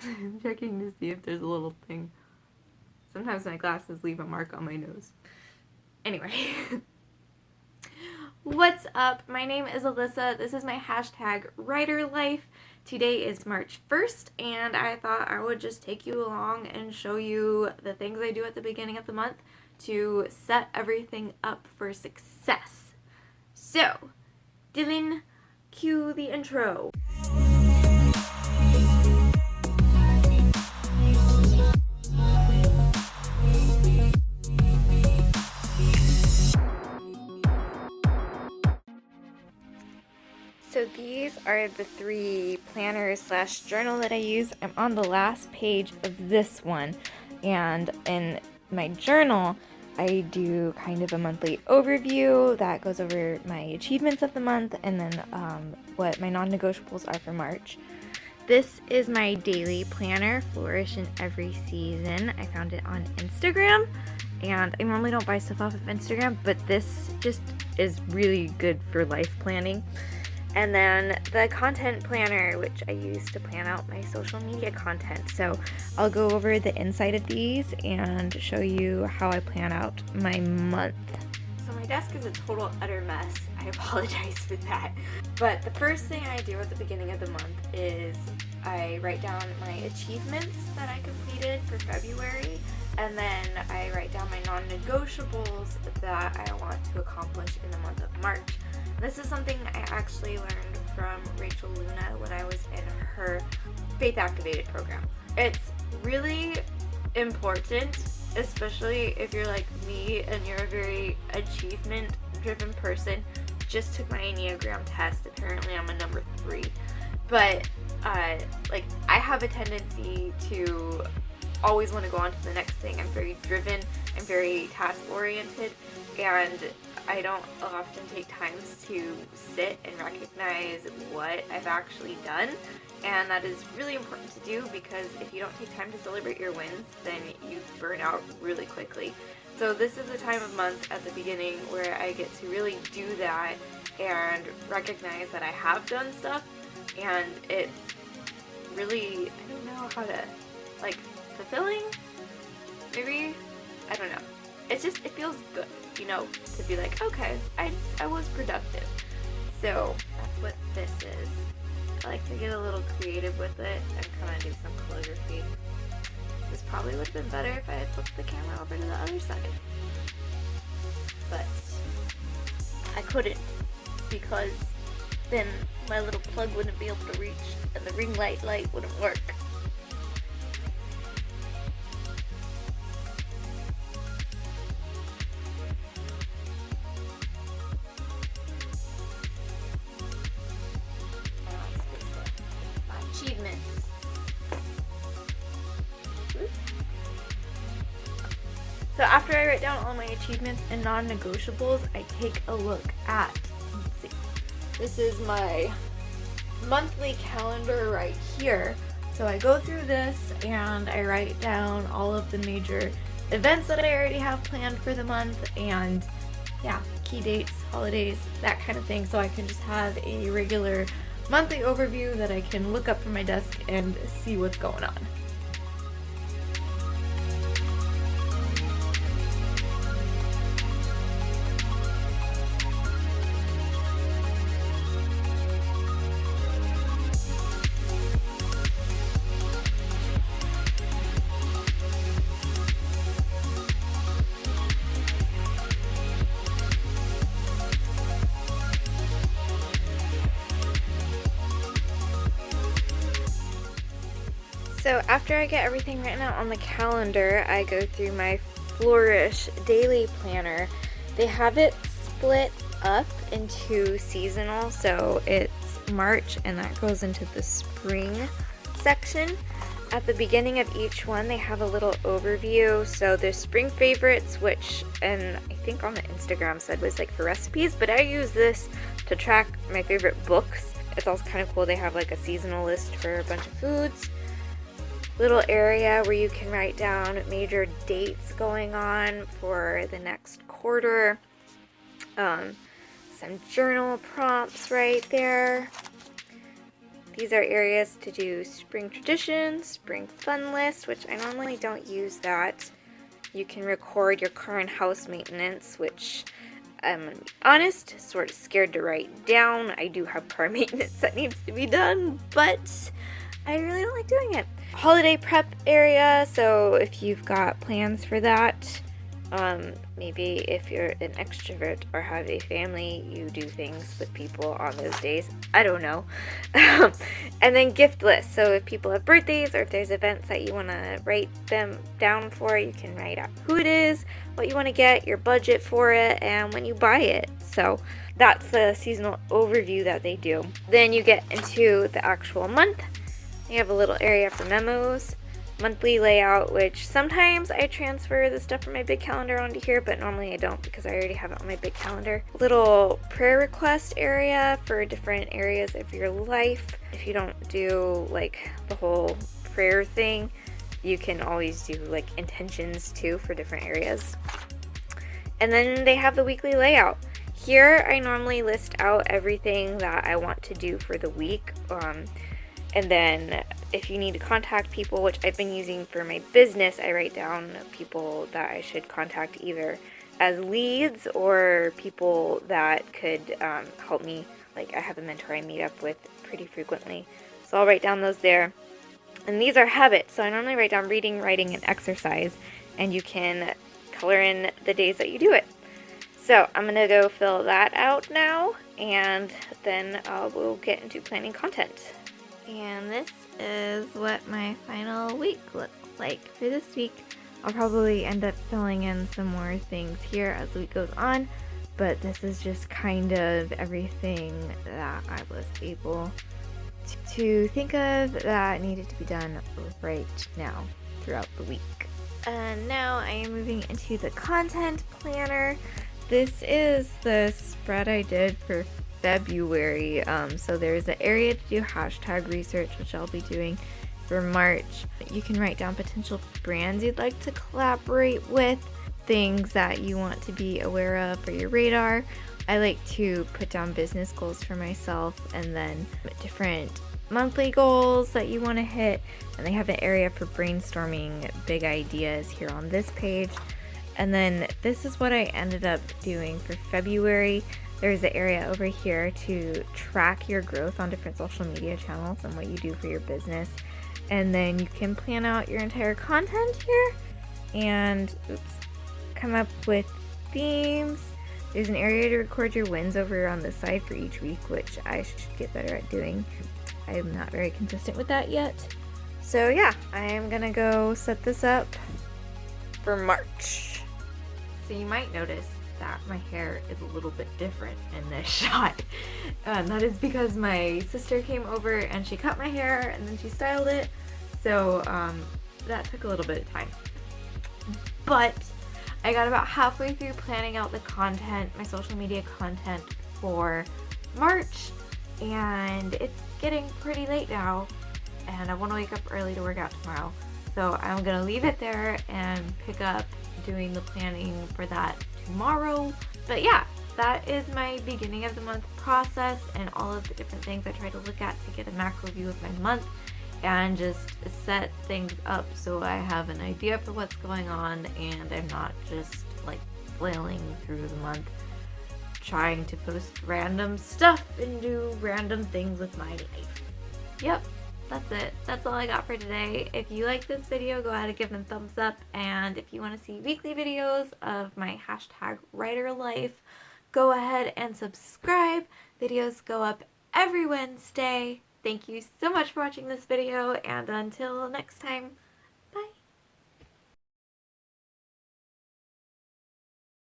I'm checking to see if there's a little thing. Sometimes my glasses leave a mark on my nose. Anyway. What's up? My name is Alyssa. This is my hashtag writer life. Today is March 1st, and I thought I would just take you along and show you the things I do at the beginning of the month to set everything up for success. So, Dylan, cue the intro. So these are the 3 planners slash journal that I use. I'm on the last page of this one, and in my journal I do kind of a monthly overview that goes over my achievements of the month and then what my non-negotiables are for March. This is my daily planner, Flourish in Every Season. I found it on Instagram, and I normally don't buy stuff off of Instagram, but this just is really good for life planning. And then the content planner, which I use to plan out my social media content. So I'll go over the inside of these and show you how I plan out my month. So my desk is a total utter mess. I apologize for that. But the first thing I do at the beginning of the month is I write down my achievements that I completed for February. And then I write down my non-negotiables that I want to accomplish in the month of March. This is something I actually learned from Rachel Luna when I was in her Faith Activated program. It's really important, especially if you're like me and you're a very achievement-driven person. Just took my Enneagram test. Apparently I'm a number 3. But I have a tendency to always want to go on to the next thing. I'm very driven. I'm very task-oriented, and I don't often take times to sit and recognize what I've actually done, and that is really important to do because if you don't take time to celebrate your wins, then you burn out really quickly. So this is a time of month at the beginning where I get to really do that and recognize that I have done stuff, and it's really, I don't know how to, fulfilling? Maybe? I don't know. It feels good, to be like, okay, I was productive. So that's what this is. I like to get a little creative with it and kind of do some calligraphy. This probably would have been better if I had flipped the camera over to the other side. But I couldn't, because then my little plug wouldn't be able to reach and the ring light wouldn't work. Achievements. So after I write down all my achievements and non-negotiables, I take a look at, let's see, this is my monthly calendar right here. So I go through this and I write down all of the major events that I already have planned for the month and key dates, holidays, that kind of thing, so I can just have a regular monthly overview that I can look up from my desk and see what's going on. So after I get everything written out on the calendar, I go through my Flourish daily planner. They have it split up into seasonal, so it's March and that goes into the spring section. At the beginning of each one, they have a little overview. So there's spring favorites, which, and I think on the Instagram said was for recipes, but I use this to track my favorite books. It's also kind of cool. They have a seasonal list for a bunch of foods. Little area where you can write down major dates going on for the next quarter. Some journal prompts right there. These are areas to do spring traditions, spring fun list, which I normally don't use that. You can record your car and house maintenance, which I'm gonna be honest, sort of scared to write down. I do have car maintenance that needs to be done, but I really don't like doing it. Holiday prep area, so if you've got plans for that, maybe if you're an extrovert or have a family, you do things with people on those days. I don't know. And then gift lists. So if people have birthdays or if there's events that you want to write them down for, you can write out who it is, what you want to get, your budget for it, and when you buy it. So that's the seasonal overview that they do. Then you get into the actual month. You have a little area for memos, monthly layout, which sometimes I transfer the stuff from my big calendar onto here, but normally I don't because I already have it on my big calendar. Little prayer request area for different areas of your life. If you don't do like the whole prayer thing, you can always do like intentions too for different areas. And then they have the weekly layout. Here I normally list out everything that I want to do for the week. And then if you need to contact people, which I've been using for my business, I write down people that I should contact either as leads or people that could help me. Like I have a mentor I meet up with pretty frequently. So I'll write down those there. And these are habits. So I normally write down reading, writing, and exercise. And you can color in the days that you do it. So I'm going to go fill that out now. And then we'll get into planning content. And this is what my final week looks like for this week. I'll probably end up filling in some more things here as the week goes on, but this is just kind of everything that I was able to think of that needed to be done right now throughout the week. And now I am moving into the content planner. This is the spread I did for February. So there's an area to do hashtag research, which I'll be doing for March. You can write down potential brands you'd like to collaborate with, things that you want to be aware of for your radar. I like to put down business goals for myself and then different monthly goals that you want to hit. And they have an area for brainstorming big ideas here on this page. And then this is what I ended up doing for February. There's an area over here to track your growth on different social media channels and what you do for your business. And then you can plan out your entire content here and come up with themes. There's an area to record your wins over on the side for each week, which I should get better at doing. I'm not very consistent with that yet. So yeah, I am gonna go set this up for March. So you might notice that my hair is a little bit different in this shot. And that is because my sister came over and she cut my hair and then she styled it. So that took a little bit of time. But I got about halfway through planning out the content, my social media content for March. And it's getting pretty late now. And I want to wake up early to work out tomorrow. So I'm going to leave it there and pick up doing the planning for that tomorrow. But yeah, that is my beginning of the month process and all of the different things I try to look at to get a macro view of my month and just set things up so I have an idea for what's going on and I'm not just like flailing through the month trying to post random stuff and do random things with my life. Yep. That's it. That's all I got for today. If you like this video, go ahead and give it a thumbs up. And if you want to see weekly videos of my hashtag writer life, go ahead and subscribe. Videos go up every Wednesday. Thank you so much for watching this video, and until next time.